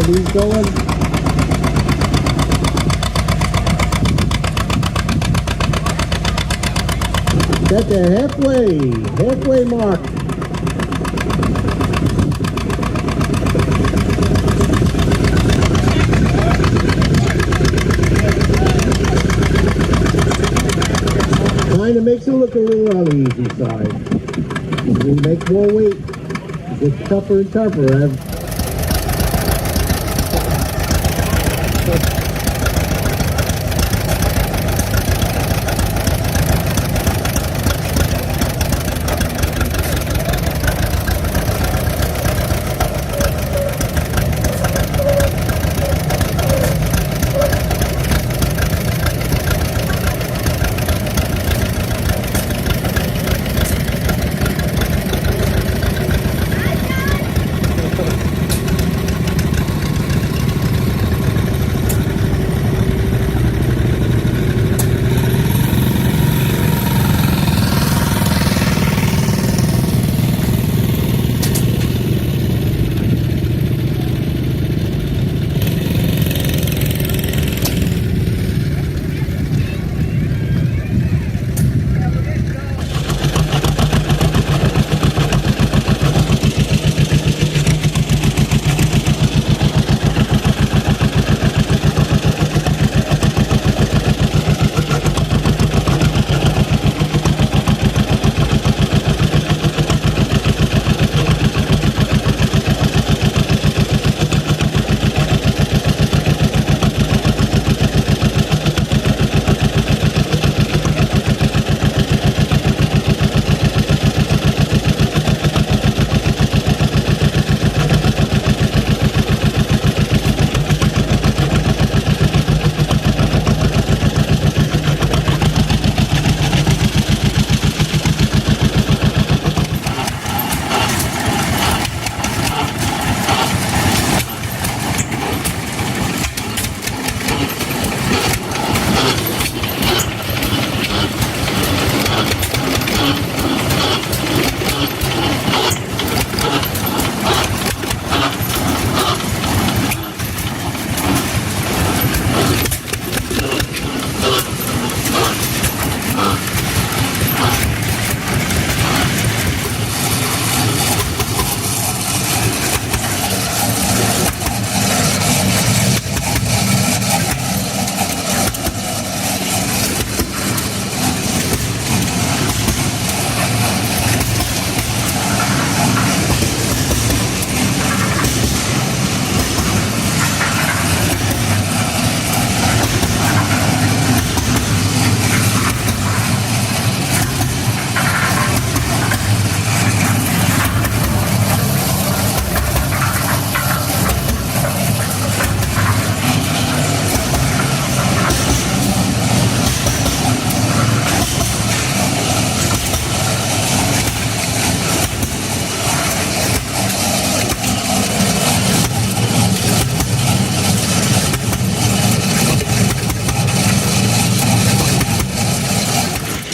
He's going. At the halfway mark. Kind of makes it look a little on the easy side. As we make more weight, it gets tougher and tougher.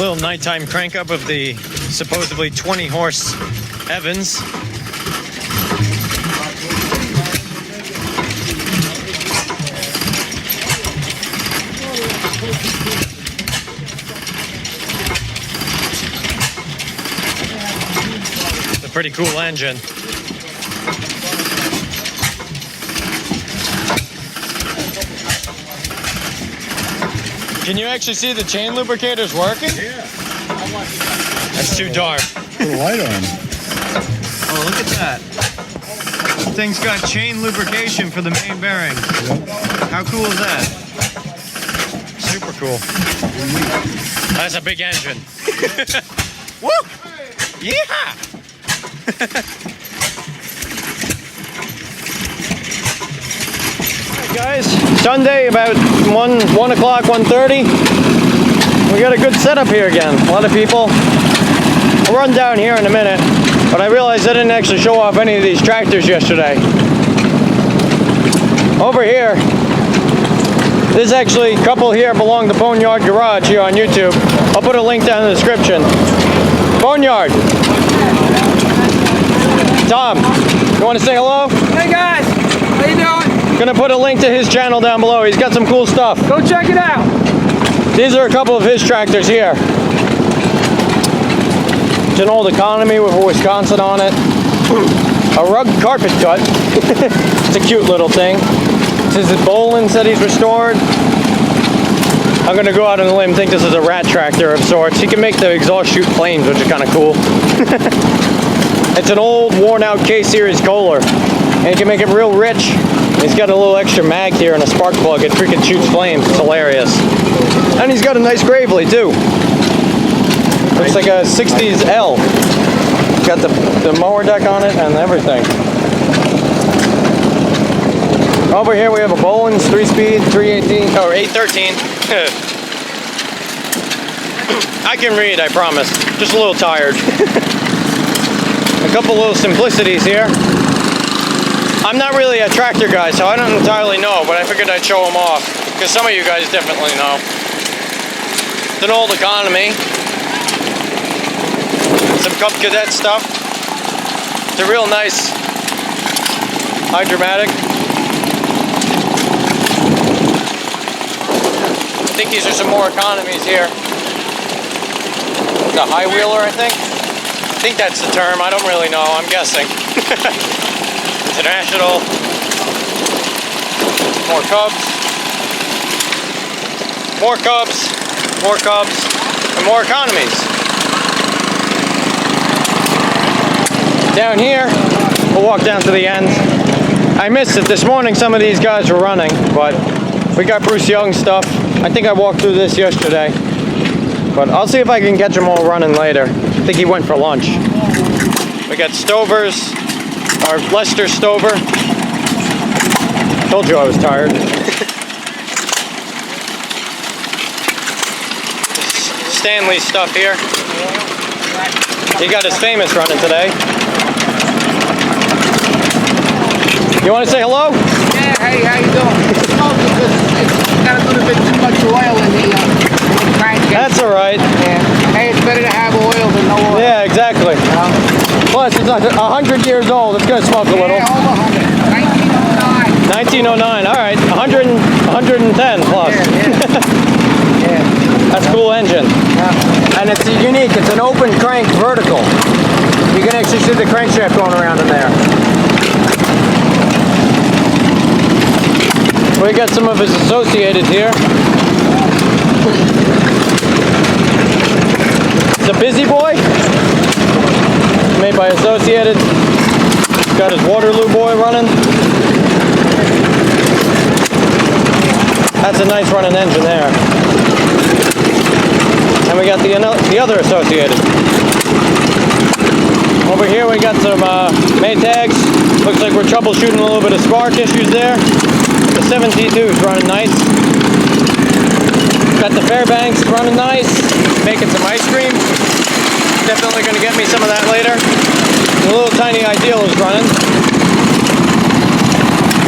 Little nighttime crank up of the supposedly 20 horse Evans. It's a pretty cool engine. Can you actually see the chain lubricators working? Yeah. That's too dark. Put a light on. Oh, look at that. This thing's got chain lubrication for the main bearing. How cool is that? Super cool. That's a big engine. Woo! Yeah! Guys, Sunday about 1 o'clock, 1:30. We got a good setup here again. A lot of people. I'll run down here in a minute, but I realized I didn't actually show off any of these tractors yesterday. Over here, this actually couple here belong to Boneyard Garage here on YouTube. I'll put a link down in the description. Boneyard. Tom, you want to say hello? Hey guys, how you doing? Gonna put a link to his channel down below. He's got some cool stuff. Go check it out. These are a couple of his tractors here. It's an old Economy with a Wisconsin on it. A rug carpet cut. It's a cute little thing. This is Boland's that he's restored. I'm gonna go out on a limb and think this is a rat tractor of sorts. He can make the exhaust chute flames, which is kind of cool. It's an old worn out K-Series Kohler. And he can make it real rich. He's got a little extra mag here and a spark plug. It freaking shoots flames. It's hilarious. And he's got a nice Gravely too. Looks like a 60s L. Got the mower deck on it and everything. Over here we have a Boland's 3-speed 318 or 813. I can read, I promise. Just a little tired. A couple little simplicities here. I'm not really a tractor guy, so I don't entirely know, but I figured I'd show them off, because some of you guys definitely know. It's an old Economy. Some Cub Cadet stuff. It's a real nice hydromatic. I think these are some more Economies here. The high wheeler, I think. I think that's the term. I don't really know. I'm guessing. International. More Cubs. More Cubs. More Cubs. And more Economies. Down here, we'll walk down to the end. I missed it this morning. Some of these guys were running, but we got Bruce Young stuff. I think I walked through this yesterday, but I'll see if I can catch them all running later. I think he went for lunch. We got Stovers, our Lester Stover. Told you I was tired. Stanley stuff here. He got his Famous running today. You want to say hello? Yeah, hey, how you doing? It's got a little bit too much oil in the crank. That's all right. Yeah. Hey, it's better to have oil than no oil. Yeah, exactly. Plus, it's 100 years old. It's going to smoke a little. Yeah, over 100. 1909. 1909. All right. 110 plus. Yeah, yeah. Yeah. That's a cool engine. Yeah. And it's unique. It's an open crank vertical. You can actually see the crankshaft going around in there. We got some of his associated here. It's a Busy Boy. Made by Associated. Got his Waterloo Boy running. That's a nice running engine there. And we got the other Associated. Over here we got some Maytags. Looks like we're troubleshooting a little bit of spark issues there. The 7T2 is running nice. Got the Fairbanks running nice. Making some ice cream. Definitely going to get me some of that later. The little tiny Ideal is running.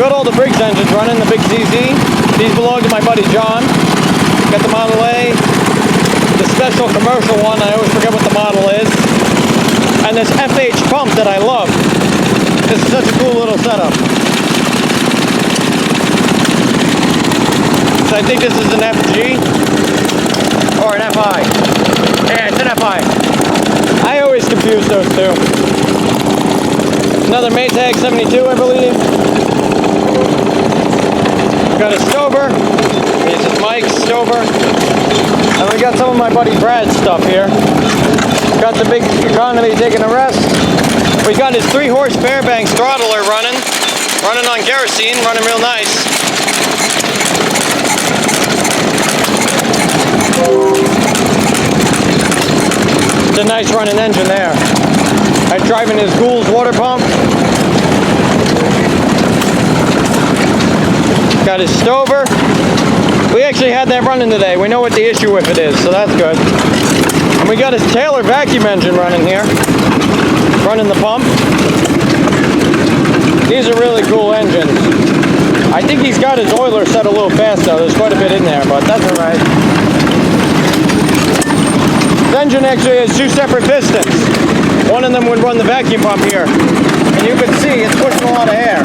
Got all the Briggs engines running, the big ZZ. These belong to my buddy John. Got the Model A, the Special a commercial one. I always forget what the model is. And this FH pump that I love. This is such a cool little setup. So I think this is an FG or an FI. Yeah, it's an FI. I always confuse those two. Another Maytag 72, I believe. Got a Stover. This is Mike's Stover. And we got some of my buddy Brad's stuff here. Got the big economy taking a rest. We got his 3-horse Fairbanks throttler running on kerosene, running real nice. It's a nice running engine there. I'm driving his Gould's water pump. Got his Stover. We actually had that running today. We know what the issue with it is, so that's good. And we got his Taylor vacuum engine running here. Running the pump. These are really cool engines. I think he's got his oiler set a little fast though. There's quite a bit in there, but that's alright. This engine actually has 2 separate pistons. One of them would run the vacuum pump here. And you can see it's pushing a lot of air.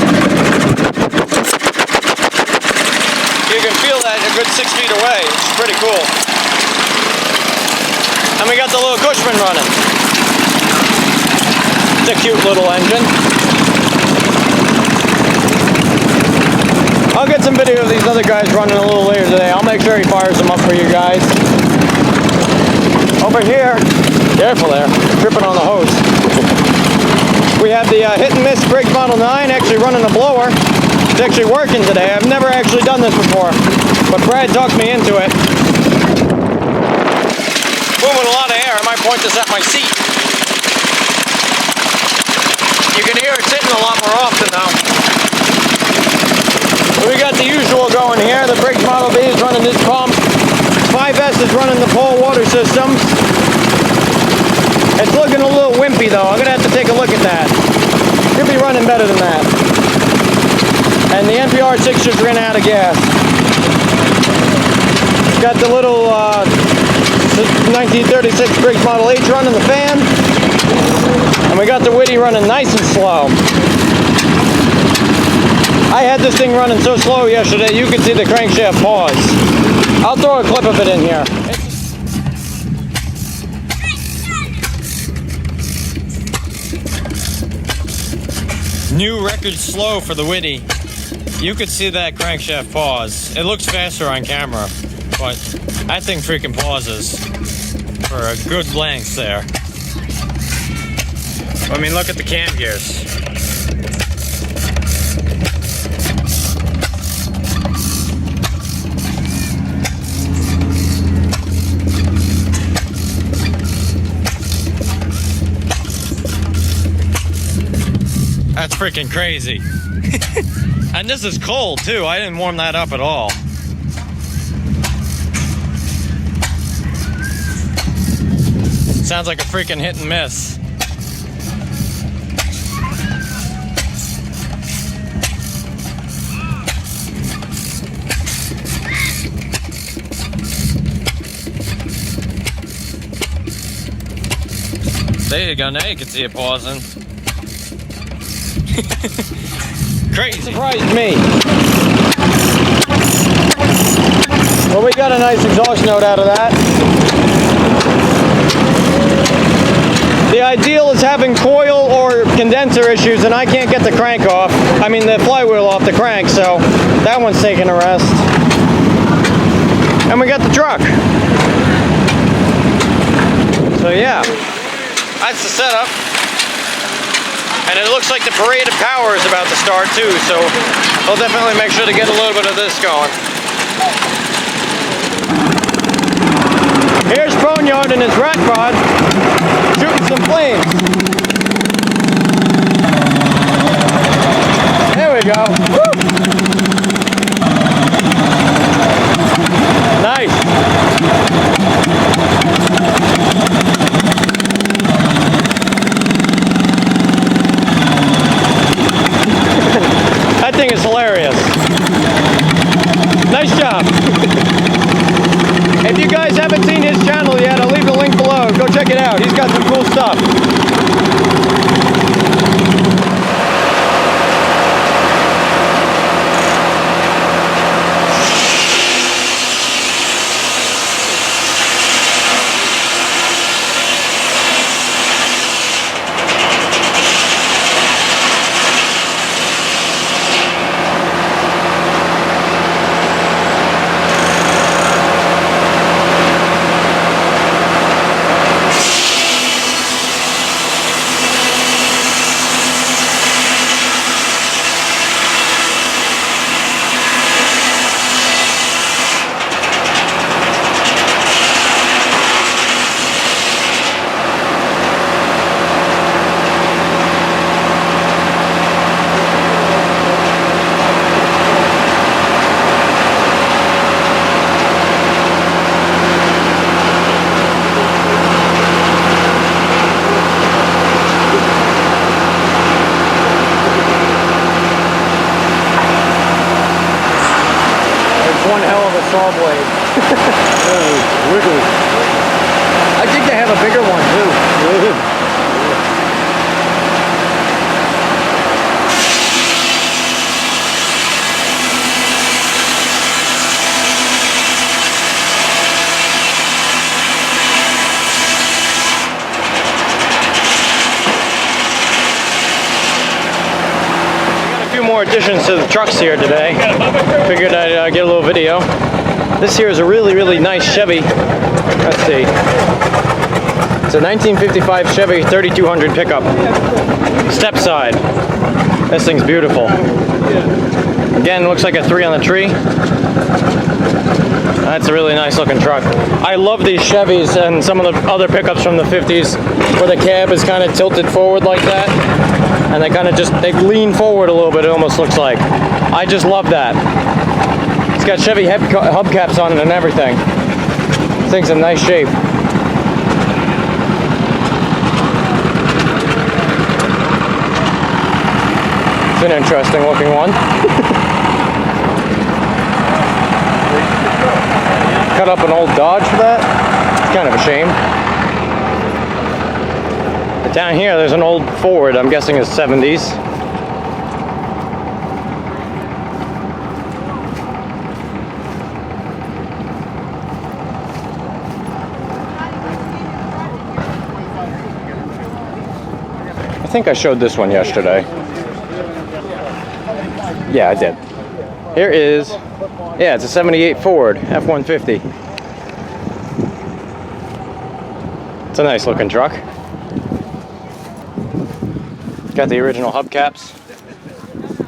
You can feel that a good 6 feet away. It's pretty cool. And we got the little Cushman running. It's a cute little engine. I'll get some video of these other guys running a little later today. I'll make sure he fires them up for you guys. Over here, careful there, tripping on the hose. We have the Hit and Miss Briggs Model 9 actually running a blower. It's actually working today. I've never actually done this before, but Brad talked me into it. Moving a lot of air. I might point this at my seat. You can hear it sitting a lot more often now. We got the usual going here. The Briggs Model B is running this pump. 5S is running the pole water systems. It's looking a little wimpy though. I'm gonna have to take a look at that. Could be running better than that. And the NPR 6 just ran out of gas. Got the little 1936 Briggs Model H running the fan. And we got the Witty running nice and slow. I had this thing running so slow yesterday, you could see the crankshaft pause. I'll throw a clip of it in here. New record slow for the Witty. You could see that crankshaft pause. It looks faster on camera, but that thing freaking pauses for a good length there. I mean, look at the cam gears. That's freaking crazy. And this is cold too. I didn't warm that up at all. Sounds like a freaking hit and miss. There you go, now you can see it pausing. Crazy. Surprised me. Well, we got a nice exhaust note out of that. The ideal is having coil or condenser issues, and I can't get the crank off. I mean, the flywheel off the crank, so that one's taking a rest. And we got the truck. So yeah, that's the setup. And it looks like the parade of power is about to start too, so I'll definitely make sure to get a little bit of this going. Here's Boneyard and his rat rod shooting some flames. There we go. Woo! Nice. That thing is hilarious. Nice job. If you guys haven't seen his channel yet, I'll leave the go check it out. He's got some cool stuff. One hell of a saw blade. Oh, wiggly. I think they have a bigger one too. More additions to the trucks here today. Figured I'd get a little video. This here is a really nice Chevy. Let's see. It's a 1955 Chevy 3200 pickup. Step side. This thing's beautiful. Again, looks like a 3 on the tree. That's a really nice looking truck. I love these Chevys and some of the other pickups from the 50s where the cab is kind of tilted forward like that. And they kind of just, they lean forward a little bit, it almost looks like. I just love that. It's got Chevy hubcaps on it and everything. This thing's in nice shape. It's an interesting looking one. Cut up an old Dodge for that. It's kind of a shame. But down here there's an old Ford, I'm guessing it's 70s. I think I showed this one yesterday. Yeah, I did. Here is, yeah, it's a 78 Ford F-150. It's a nice looking truck. It's got the original hubcaps.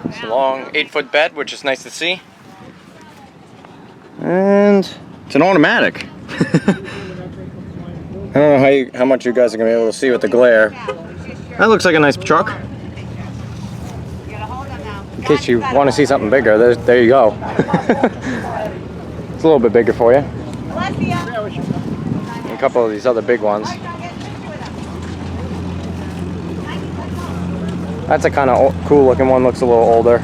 It's a long 8-foot bed, which is nice to see. And it's an automatic. I don't know how much you guys are going to be able to see with the glare. That looks like a nice truck. In case you want to see something bigger, there you go. It's a little bit bigger for you. A couple of these other big ones. That's a kind of cool looking one, looks a little older.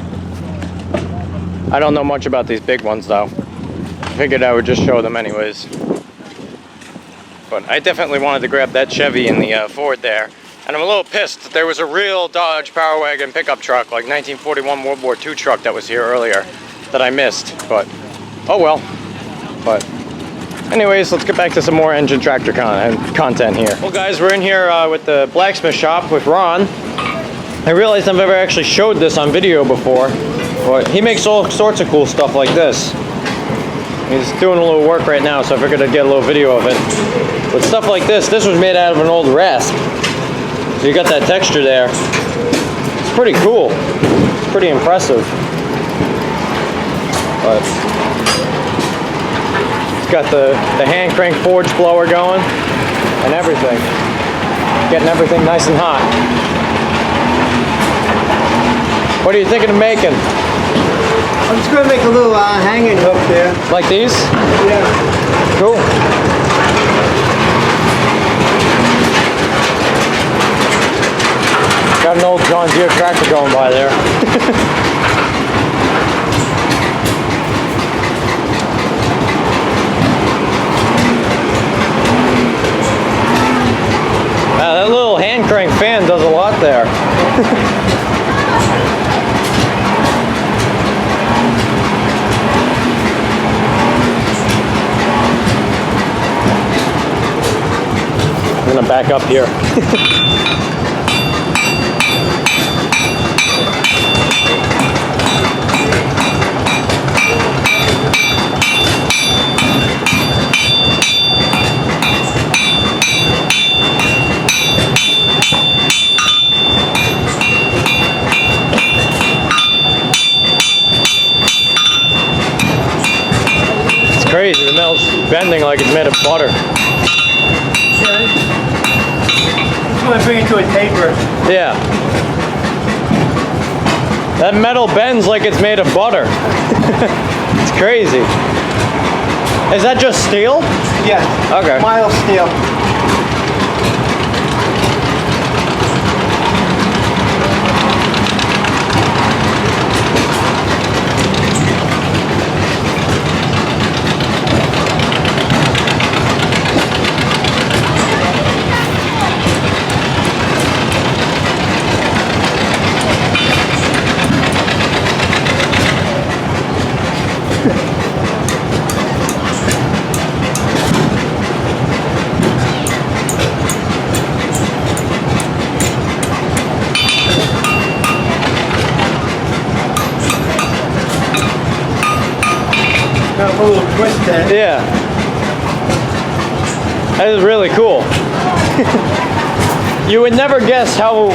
I don't know much about these big ones though. Figured I would just show them anyways. But I definitely wanted to grab that Chevy and the Ford there. And I'm a little pissed that there was a real Dodge Power Wagon pickup truck, like 1941 World War II truck that was here earlier that I missed, but oh well. But anyways, let's get back to some more engine tractor content here. Well guys, we're in here with the Blacksmith shop with Ron. I realized I've never actually showed this on video before, but he makes all sorts of cool stuff like this. He's doing a little work right now, so I figured I'd get a little video of it. But stuff like this was made out of an old rasp. So you got that texture there. It's pretty cool. It's pretty impressive. But it's got the hand crank forge blower going and everything. Getting everything nice and hot. What are you thinking of making? I'm just going to make a little hanging hook there. Like these? Yeah. Cool. Got an old John Deere tractor going by there. strength fan does a lot there. I'm gonna back up here. Crazy, the metal's bending like it's made of butter. Just want to bring it to a taper. Yeah. That metal bends like it's made of butter. It's crazy. Is that just steel? Yes. Okay. Mild steel. Got a little twist in it. Yeah. That is really cool. You would never guess how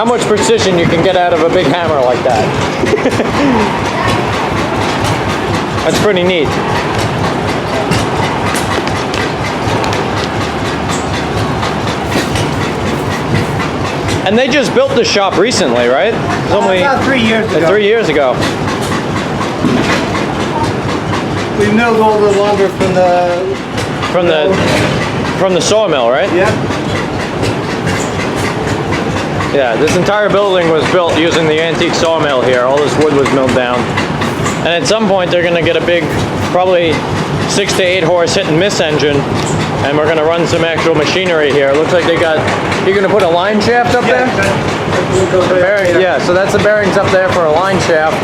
much precision you can get out of a big hammer like that. That's pretty neat. And they just built the shop recently, right? It's only About 3 years ago. 3 years ago. We milled all the lumber From the sawmill, right? Yeah. Yeah, this entire building was built using the antique sawmill here. All this wood was milled down. And at some point they're gonna get a big, probably 6 to 8 horse hit and miss engine, and we're gonna run some actual machinery here. It looks like you're gonna put a line shaft up there? Yeah, so that's the bearings up there for a line shaft.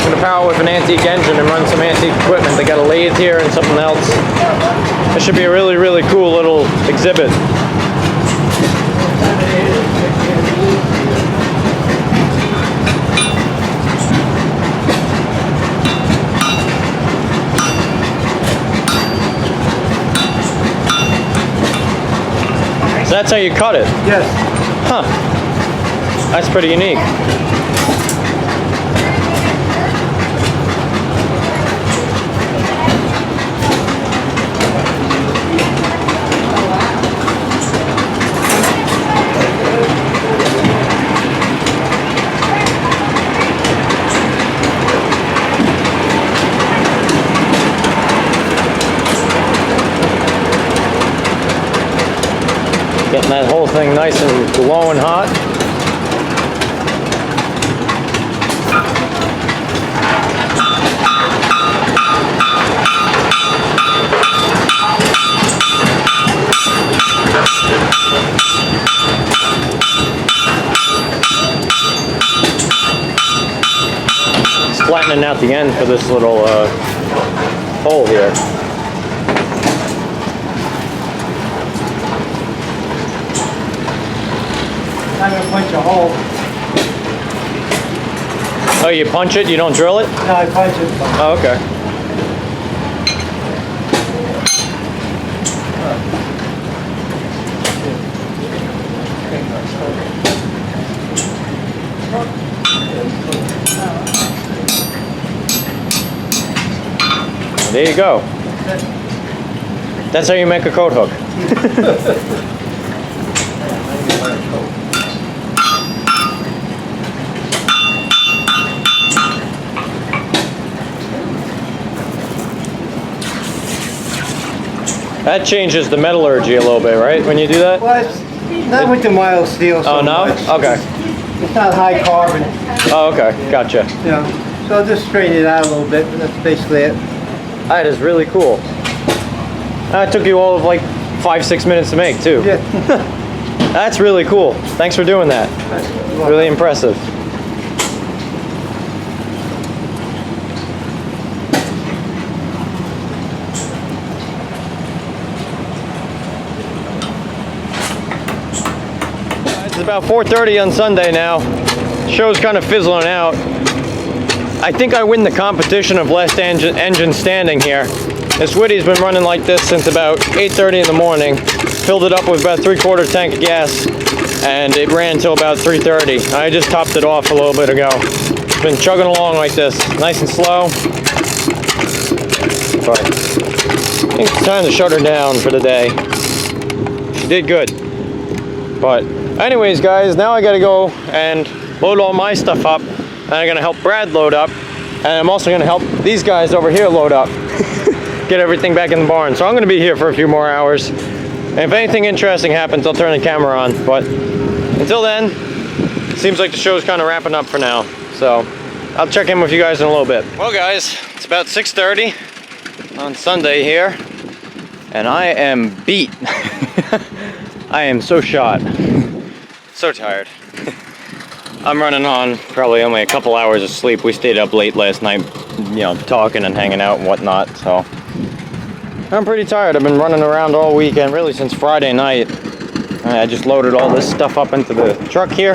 I'm gonna power with an antique engine and run some antique equipment. They got a lathe here and something else. It should be a really, really cool little exhibit. So that's how you cut it? Yes. Huh. That's pretty unique. Getting that whole thing nice and glowing hot. It's flattening out the end for this little hole here. I'm gonna punch a hole. Oh, you punch it? You don't drill it? No, I punch it. Oh, okay. There you go. That's how you make a coat hook. That changes the metallurgy a little bit, right? When you do that? Well, it's not with the mild steel so Oh, no? much. Okay. It's not high carbon, Oh, okay. Gotcha. you know. So I'll just straighten it out a little bit, and that's basically it. That is really cool. That took you all of like 5-6 minutes to make, too. Yeah. That's really cool. Thanks for doing that. Really impressive. It's about 4:30 on Sunday now. Show's kind of fizzling out. I think I win the competition of last engine standing here. This Whitty's been running like this since about 8:30 in the morning. Filled it up with about 3/4 tank of gas, and it ran till about 3:30. I just topped it off a little bit ago. It's been chugging along like this, nice and slow. But I think it's time to shut her down for the day. She did good. But anyways, guys, now I gotta go and load all my stuff up, and I'm gonna help Brad load up, and I'm also gonna help these guys over here load up. Get everything back in the barn. So I'm gonna be here for a few more hours. And if anything interesting happens, I'll turn the camera on. But until then, seems like the show's kind of wrapping up for now. So I'll check in with you guys in a little bit. Well, guys, it's about 6:30 on Sunday here, and I am beat. I am so shot. So tired. I'm running on probably only a couple hours of sleep. We stayed up late last night, you know, talking and hanging out and whatnot, so I'm pretty tired. I've been running around all weekend, really since Friday night. I just loaded all this stuff up into the truck here,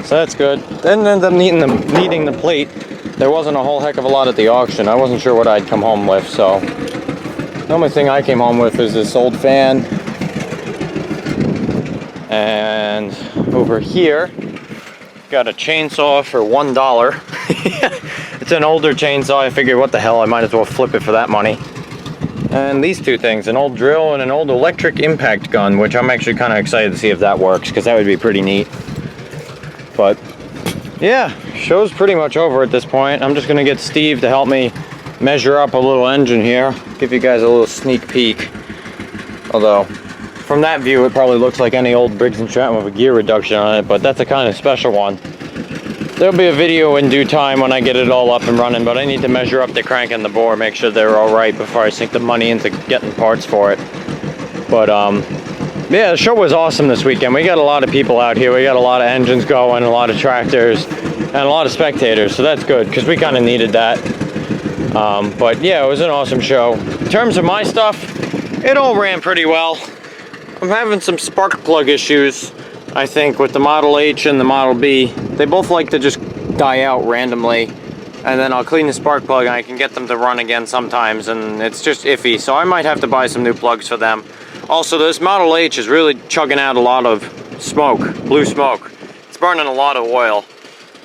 so that's good. Then ended up needing the plate. There wasn't a whole heck of a lot at the auction. I wasn't sure what I'd come home with, so the only thing I came home with is this old fan. And over here, got a chainsaw for $1. It's an older chainsaw. I figured, what the hell, I might as well flip it for that money. And these two things, an old drill and an old electric impact gun, which I'm actually kind of excited to see if that works, because that would be pretty neat. But yeah, show's pretty much over at this point. I'm just going to get Steve to help me measure up a little engine here, give you guys a little sneak peek. Although, from that view, it probably looks like any old Briggs & Stratton with a gear reduction on it, but that's a kind of special one. There'll be a video in due time when I get it all up and running, but I need to measure up the crank and the bore, make sure they're all right before I sink the money into getting parts for it. But yeah, the show was awesome this weekend. We got a lot of people out here. We got a lot of engines going, a lot of tractors, and a lot of spectators, so that's good, because we kind of needed that. But yeah, it was an awesome show. In terms of my stuff, it all ran pretty well. I'm having some spark plug issues, I think, with the Model H and the Model B. They both like to just die out randomly, and then I'll clean the spark plug and I can get them to run again sometimes, and it's just iffy, so I might have to buy some new plugs for them. Also, this Model H is really chugging out a lot of smoke, blue smoke. It's burning a lot of oil.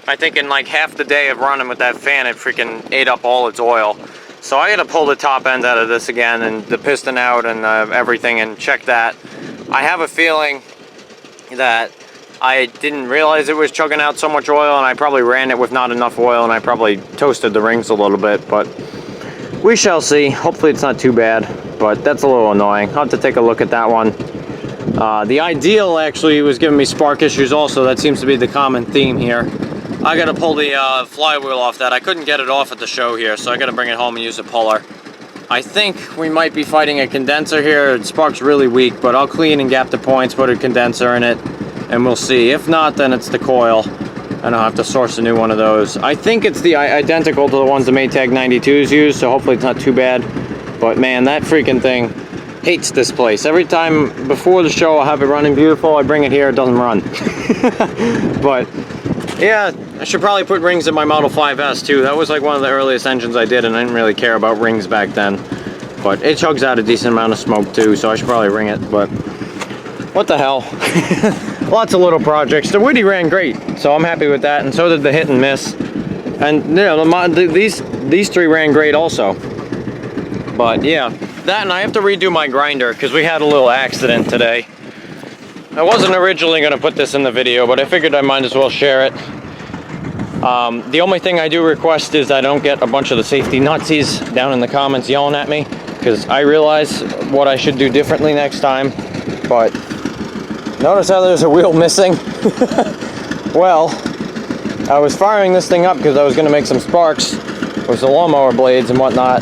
I think in like half the day of running with that fan, it freaking ate up all its oil. So I gotta pull the top end out of this again, and the piston out, and everything, and check that. I have a feeling that I didn't realize it was chugging out so much oil, and I probably ran it with not enough oil, and I probably toasted the rings a little bit, but we shall see. Hopefully it's not too bad, but that's a little annoying. I'll have to take a look at that one. The Ideal actually was giving me spark issues also. That seems to be the common theme here. I gotta pull the flywheel off that. I couldn't get it off at the show here, so I gotta bring it home and use a puller. I think we might be fighting a condenser here. The spark's really weak, but I'll clean and gap the points, put a condenser in it, and we'll see. If not, then it's the coil, and I'll have to source a new one of those. I think it's the identical to the ones the Maytag 92s use, so hopefully it's not too bad. But man, that freaking thing hates this place. Every time before the show I'll have it running beautiful, I bring it here, it doesn't run. But yeah, I should probably put rings in my Model 5S too. That was like one of the earliest engines I did, and I didn't really care about rings back then. But it chugs out a decent amount of smoke too, so I should probably ring it, but what the hell. Lots of little projects. The Whitty ran great, so I'm happy with that, and so did the Hit and Miss. And you know, these three ran great also. But yeah, that, and I have to redo my grinder because we had a little accident today. I wasn't originally going to put this in the video, but I figured I might as well share it. The only thing I do request is I don't get a bunch of the safety Nazis down in the comments yelling at me, because I realize what I should do differently next time. But notice how there's a wheel missing? Well, I was firing this thing up because I was going to make some sparks with the lawnmower blades and whatnot,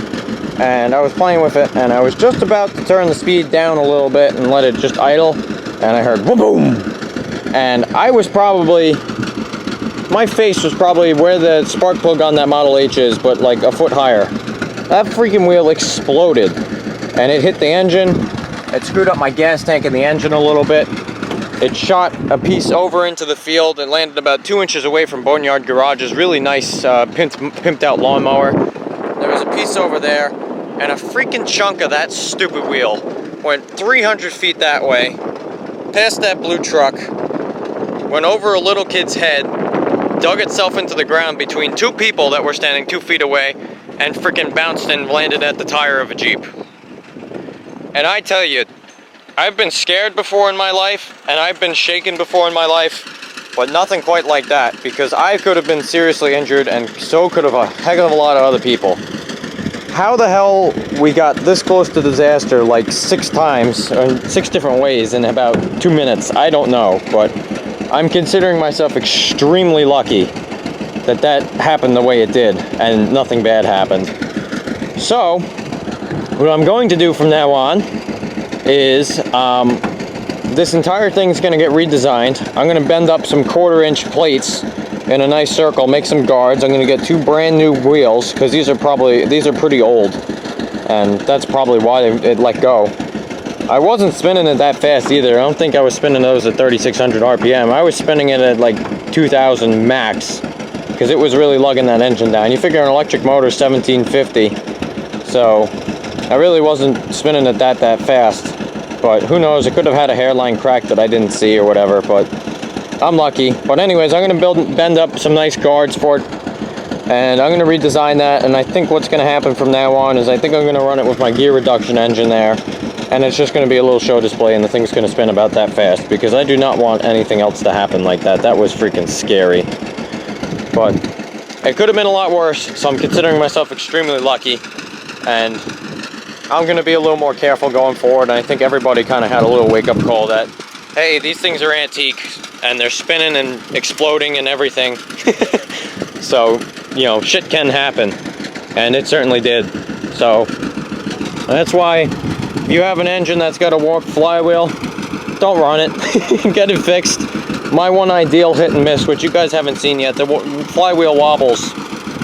and I was playing with it, and I was just about to turn the speed down a little bit and let it just idle, and I heard boom, boom, and I was probably, my face was probably where the spark plug on that Model H is, but like a foot higher. That freaking wheel exploded, and it hit the engine. It screwed up my gas tank in the engine a little bit. It shot a piece over into the field and landed about 2 inches away from Boneyard Garage's really nice pimped out lawnmower. There was a piece over there, and a freaking chunk of that stupid wheel went 300 feet that way, past that blue truck, went over a little kid's head, dug itself into the ground between two people that were standing 2 feet away, and freaking bounced and landed at the tire of a Jeep. And I tell you, I've been scared before in my life, and I've been shaken before in my life, but nothing quite like that, because I could have been seriously injured, and so could have a heck of a lot of other people. How the hell we got this close to disaster like 6 times, or 6 different ways in about 2 minutes, I don't know, but I'm considering myself extremely lucky that that happened the way it did, and nothing bad happened. So, what I'm going to do from now on is, this entire thing's going to get redesigned. I'm going to bend up some 1/4-inch plates in a nice circle, make some guards. I'm going to get 2 brand new wheels, because these are pretty old, and that's probably why it let go. I wasn't spinning it that fast either. I don't think I was spinning those at 3,600 RPM. I was spinning it at like 2,000 max, because it was really lugging that engine down. You figure an electric motor is 1750, so I really wasn't spinning it that fast. But who knows, it could have had a hairline crack that I didn't see or whatever, but I'm lucky. But anyways, I'm going to bend up some nice guards for it, and I'm going to redesign that. And I think what's going to happen from now on is I think I'm going to run it with my gear reduction engine there, and it's just going to be a little show display, and the thing's going to spin about that fast, because I do not want anything else to happen like that. That was freaking scary. But it could have been a lot worse, so I'm considering myself extremely lucky, and I'm going to be a little more careful going forward. And I think everybody kind of had a little wake-up call that, hey, these things are antique, and they're spinning and exploding and everything. So, you know, shit can happen, and it certainly did. So, that's why if you have an engine that's got a warped flywheel, don't run it. Get it fixed. My one ideal hit and miss, which you guys haven't seen yet, the flywheel wobbles.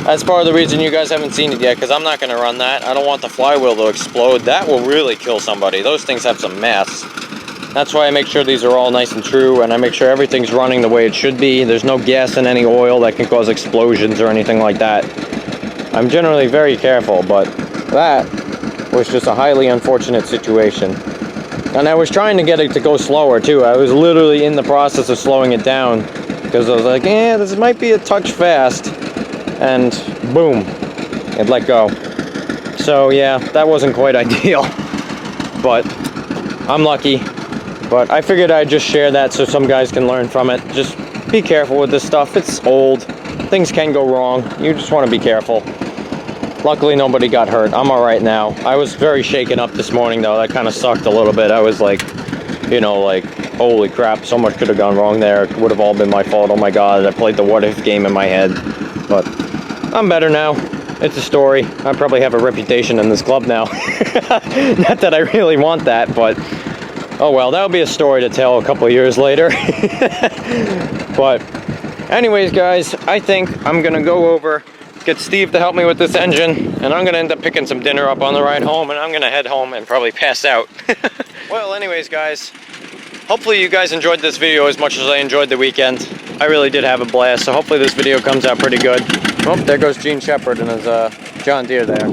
That's part of the reason you guys haven't seen it yet, because I'm not going to run that. I don't want the flywheel to explode. That will really kill somebody. Those things have some mass. That's why I make sure these are all nice and true, and I make sure everything's running the way it should be. There's no gas in any oil that can cause explosions or anything like that. I'm generally very careful, but that was just a highly unfortunate situation. And I was trying to get it to go slower too. I was literally in the process of slowing it down, because I was like, this might be a touch fast. And boom, it let go. So yeah, that wasn't quite ideal, but I'm lucky. But I figured I'd just share that so some guys can learn from it. Just be careful with this stuff. It's old. Things can go wrong. You just want to be careful. Luckily, nobody got hurt. I'm all right now. I was very shaken up this morning, though. That kind of sucked a little bit. I was like, you know, like, holy crap, so much could have gone wrong there. It would have all been my fault. Oh my God, I played the what-if game in my head. But I'm better now. It's a story. I probably have a reputation in this club now. Not that I really want that, but oh well, that'll be a story to tell a couple of years later. But anyways, guys, I think I'm gonna go over, get Steve to help me with this engine, and I'm gonna end up picking some dinner up on the ride home, and I'm gonna head home and probably pass out. Well, anyways, guys, hopefully you guys enjoyed this video as much as I enjoyed the weekend. I really did have a blast, so hopefully this video comes out pretty good. Oh, there goes Gene Shepard and his John Deere there.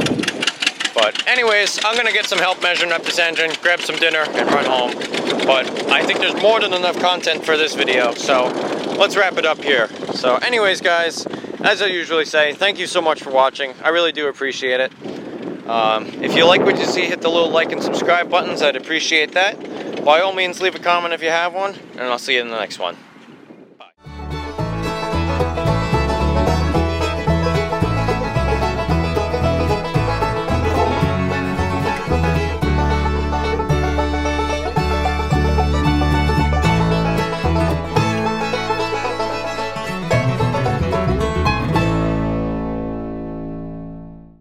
But anyways, I'm gonna get some help measuring up this engine, grab some dinner, and run home. But I think there's more than enough content for this video, so let's wrap it up here. So anyways, guys, as I usually say, thank you so much for watching. I really do appreciate it. If you like what you see, hit the little like and subscribe buttons. I'd appreciate that. By all means, leave a comment if you have one, and I'll see you in the next one.